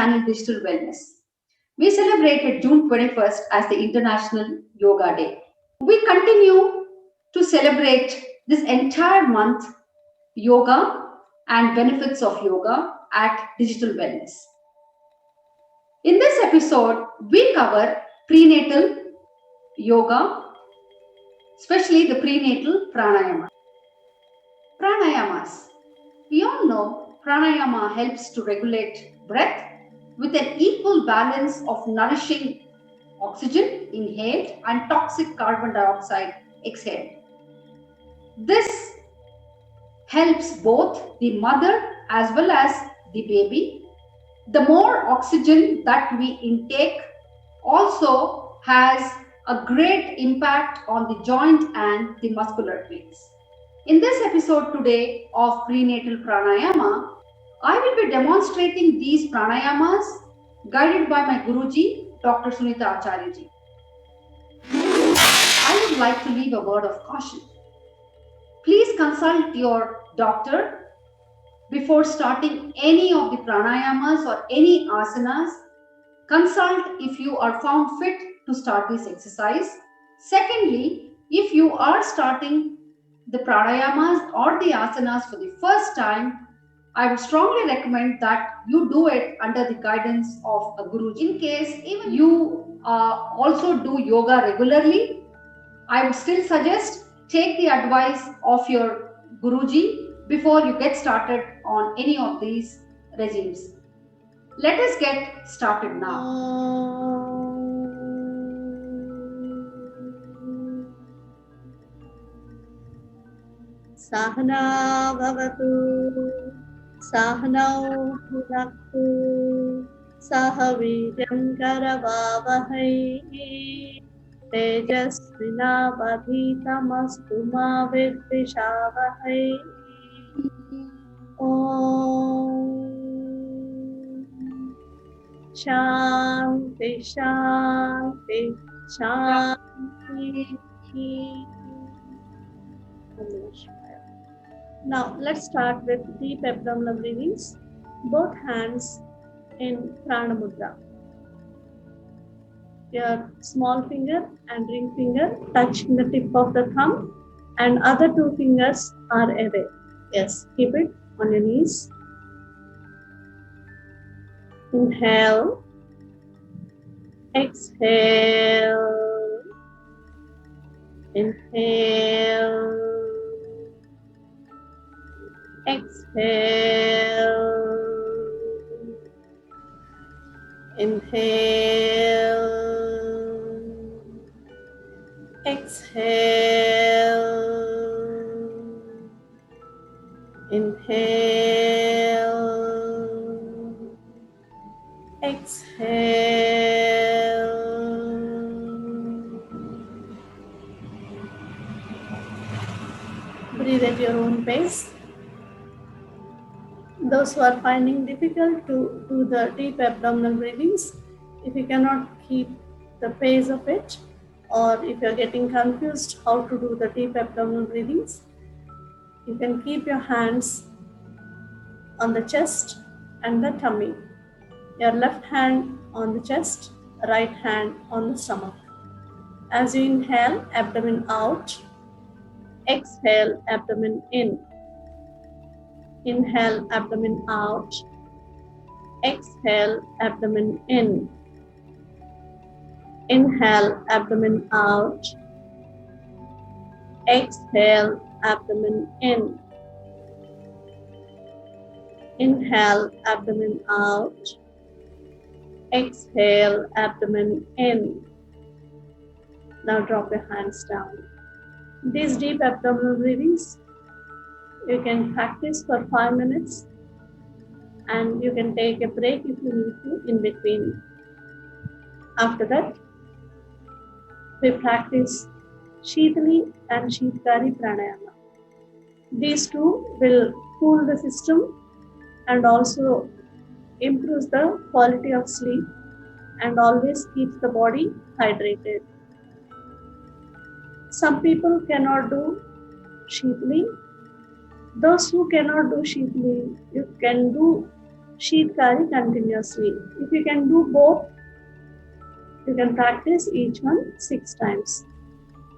and in digital wellness. We celebrated June 21st as the International Yoga Day. We continue to celebrate this entire month yoga and benefits of yoga at Digital Wellness. In this episode, we cover prenatal yoga, especially the prenatal pranayama. Pranayamas. We all know pranayama helps to regulate breath with an equal balance of nourishing oxygen inhaled and toxic carbon dioxide exhaled. This helps both the mother as well as the baby. The more oxygen that we intake also has a great impact on the joint and the muscular plates. In this episode today of prenatal pranayama, I will be demonstrating these pranayamas guided by my Guruji, Dr. Sunita Acharya-ji. I would like to leave a word of caution. Please consult your doctor before starting any of the pranayamas or any asanas. Consult if you are found fit to start this exercise. Secondly, if you are starting the pranayamas or the asanas for the first time, I would strongly recommend that you do it under the guidance of a Guruji. In case even you also do yoga regularly, I would still suggest take the advice of your Guruji before you get started on any of these regimes. Let us get started now. Sahana bhavatu, sahnau bhunaktu, sahaviryam karavavahai, tejasvinavadhitamastu ma vidvishavahai. Om Shanti Shanti Shanti. Now let's start with deep abdominal breathings. Both hands in Prana Mudra. Your small finger and ring finger touching the tip of the thumb, and other two fingers are away. Yes, keep it on your knees. Inhale. Exhale. Inhale. Exhale. Inhale. Exhale. Inhale. Exhale. Breathe at your own pace. Those who are finding difficult to do the deep abdominal breathings, if you cannot keep the pace of it, or if you are getting confused how to do the deep abdominal breathings, you can keep your hands on the chest and the tummy. Your left hand on the chest, right hand on the stomach. As you inhale, abdomen out. Exhale, abdomen in. Inhale, abdomen out. Exhale, abdomen in. Inhale, abdomen out. Exhale, abdomen in. Inhale, abdomen out. Exhale, abdomen in. Now drop your hands down. These deep abdominal breathings, you can practice for 5 minutes, and you can take a break if you need to in between. After that, we practice Shitali and Shitkari Pranayama. These two will cool the system and also improves the quality of sleep and always keeps the body hydrated. Some people cannot do Shitali. Those who cannot do Shitali, you can do Sheetkari continuously. If you can do both, you can practice each one 6 times.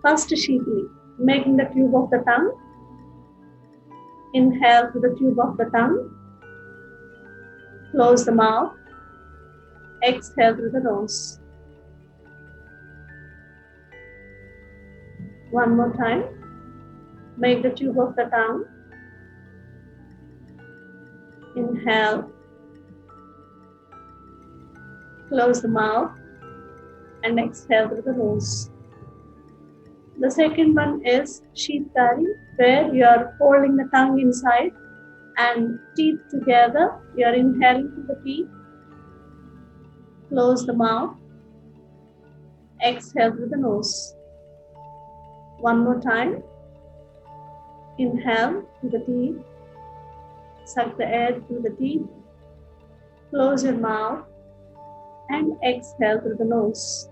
First, Sheetli, making the tube of the tongue. Inhale through the tube of the tongue. Close the mouth. Exhale through the nose. One more time. Make the tube of the tongue. Inhale. Close the mouth and exhale through the nose. The second one is Sheetkari, where you are holding the tongue inside and teeth together. You are inhaling through the teeth. Close the mouth. Exhale through the nose. One more time. Inhale through the teeth. Suck the air through the teeth. Close your mouth and exhale through the nose.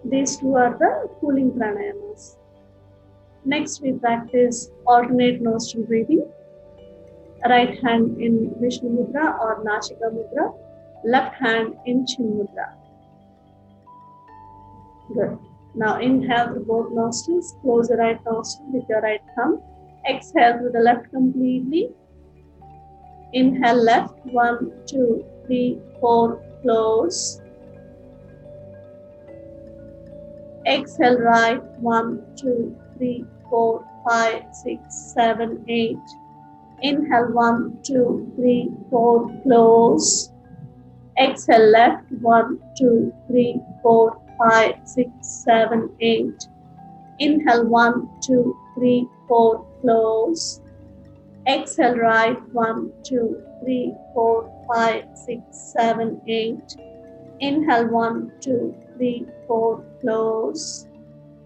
These two are the cooling pranayamas. Next, we practice alternate nostril breathing. Right hand in Vishnu Mudra or Nashika Mudra. Left hand in Chin Mudra. Good. Now inhale through both nostrils. Close the right nostril with your right thumb. Exhale through the left completely. Inhale left. 1, 2, 3, 4. Close. Exhale right. 1, 2, 3, 4, 5, 6, 7, 8. Inhale 1, 2, 3, 4. Close. Exhale left. 1, 2, 3, 4, 5, 6, 7, 8. Inhale 1, 2, 3, 4. Close. Exhale right. 1, 2, 3, 4, 5, 6, 7, 8. Inhale 1, 2, 3, 4. Close.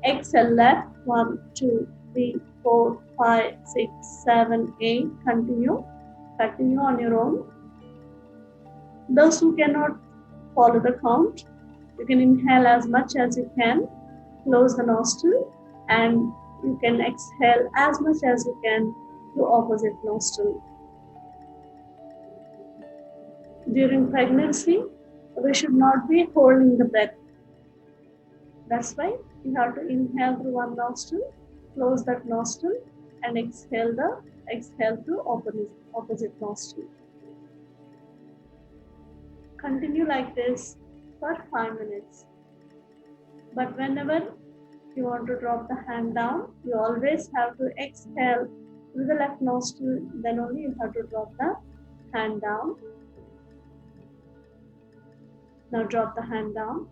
Exhale left. 1, 2, 3, 4, 5, 6, 7, 8. Continue. Continue on your own. Those who cannot follow the count, you can inhale as much as you can. Close the nostril and you can exhale as much as you can through opposite nostril. During pregnancy, we should not be holding the breath. That's why you have to inhale through one nostril, close that nostril, and exhale through opposite nostril. Continue like this for 5 minutes. But whenever you want to drop the hand down, you always have to exhale through the left nostril, then only you have to drop the hand down. Now drop the hand down.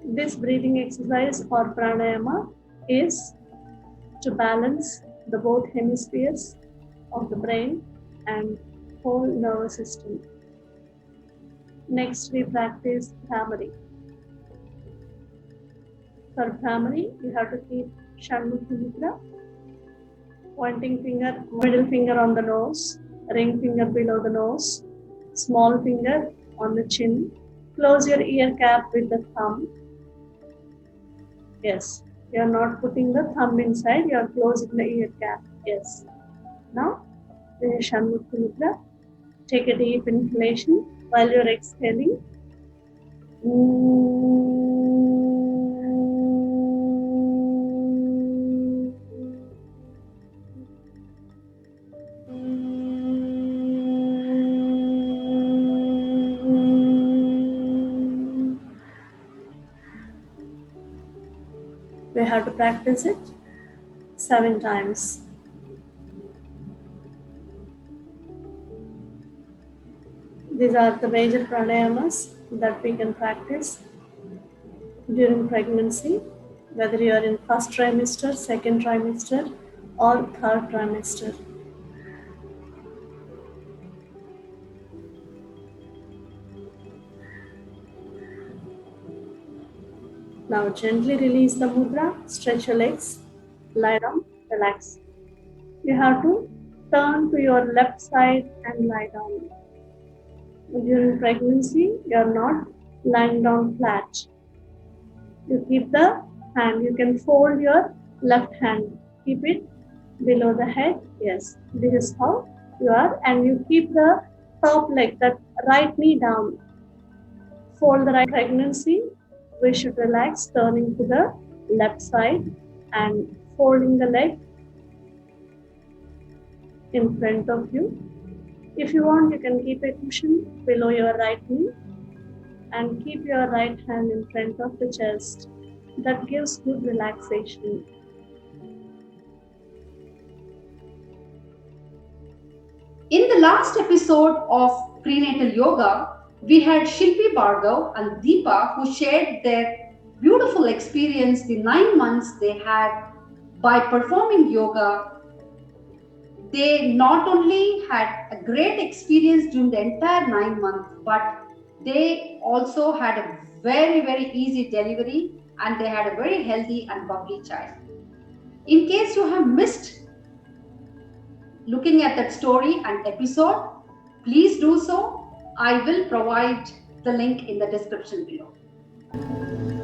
This breathing exercise or pranayama is to balance the both hemispheres of the brain and whole nervous system. Next, we practice Bhramari. For Bhramari, you have to keep Shanmukha Mudra, pointing finger, middle finger on the nose, ring finger below the nose, small finger on the chin. Close your ear cap with the thumb. Yes, you are not putting the thumb inside, you are closing the ear cap. Yes. Now, this is Shanmukha Mudra. Take a deep inhalation while you are exhaling. We have to practice it 7 times. These are the major pranayamas that we can practice during pregnancy, whether you are in first trimester, second trimester, or third trimester. Now gently release the mudra, stretch your legs, lie down, relax. You have to turn to your left side and lie down. During pregnancy, you are not lying down flat. You keep the hand, you can fold your left hand, keep it below the head. Yes, this is how you are, and you keep the top leg, that right knee down. Fold the right pregnancy. We should relax, turning to the left side and folding the leg in front of you. If you want, you can keep a cushion below your right knee and keep your right hand in front of the chest. That gives good relaxation. In the last episode of Prenatal Yoga, we had Shilpi Bhargav and Deepa who shared their beautiful experience, the 9 months they had by performing yoga. They not only had a great experience during the entire 9 months, but they also had a very, very easy delivery and they had a very healthy and bubbly child. In case you have missed looking at that story and episode, please do so. I will provide the link in the description below.